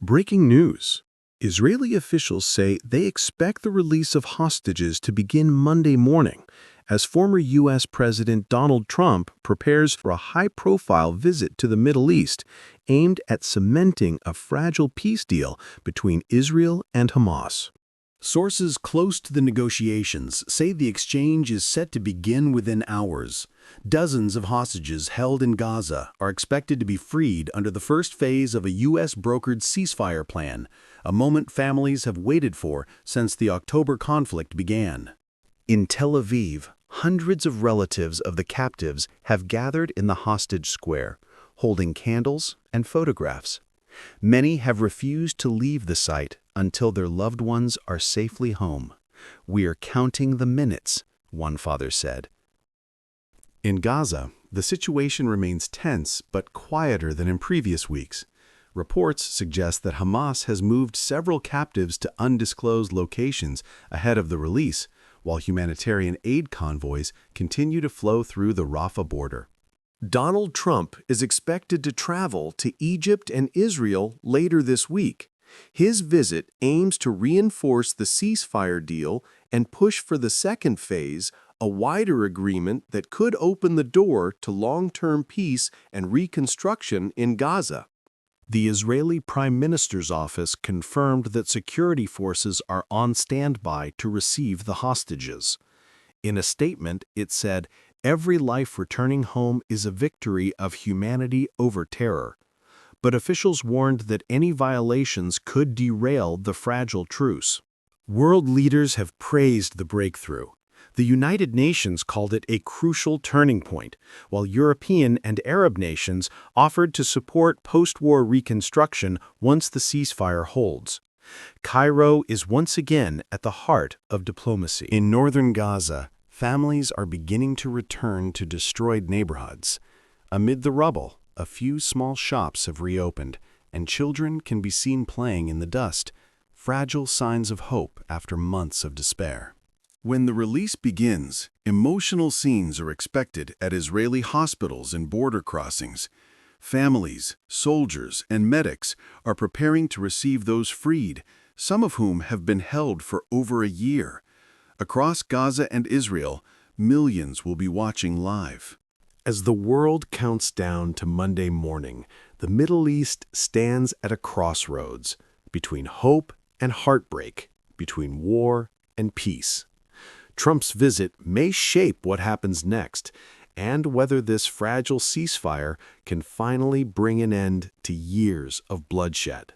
Breaking news. Israeli officials say they expect the release of hostages to begin Monday morning, as former U.S. President Donald Trump prepares for a high-profile visit to the Middle East aimed at cementing a fragile peace deal between Israel and Hamas. Sources close to the negotiations say the exchange is set to begin within hours. Dozens of hostages held in Gaza are expected to be freed under the first phase of a U.S.-brokered ceasefire plan, a moment families have waited for since the October conflict began. In Tel Aviv, hundreds of relatives of the captives have gathered in the hostage square, holding candles and photographs. Many have refused to leave the site until their loved ones are safely home. "We are counting the minutes," one father said. In Gaza, the situation remains tense but quieter than in previous weeks. Reports suggest that Hamas has moved several captives to undisclosed locations ahead of the release, while humanitarian aid convoys continue to flow through the Rafah border. Donald Trump is expected to travel to Egypt and Israel later this week. His visit aims to reinforce the ceasefire deal and push for the second phase, a wider agreement that could open the door to long-term peace and reconstruction in Gaza. The Israeli Prime Minister's office confirmed that security forces are on standby to receive the hostages. In a statement, it said, "Every life returning home is a victory of humanity over terror." But officials warned that any violations could derail the fragile truce. World leaders have praised the breakthrough. The United Nations called it a crucial turning point, while European and Arab nations offered to support post-war reconstruction once the ceasefire holds. Cairo is once again at the heart of diplomacy. In northern Gaza, families are beginning to return to destroyed neighborhoods. Amid the rubble, a few small shops have reopened, and children can be seen playing in the dust, fragile signs of hope after months of despair. When the release begins, emotional scenes are expected at Israeli hospitals and border crossings. Families, soldiers, and medics are preparing to receive those freed, some of whom have been held for over a year. Across Gaza and Israel, millions will be watching live. As the world counts down to Monday morning, the Middle East stands at a crossroads between hope and heartbreak, between war and peace. Trump's visit may shape what happens next and whether this fragile ceasefire can finally bring an end to years of bloodshed.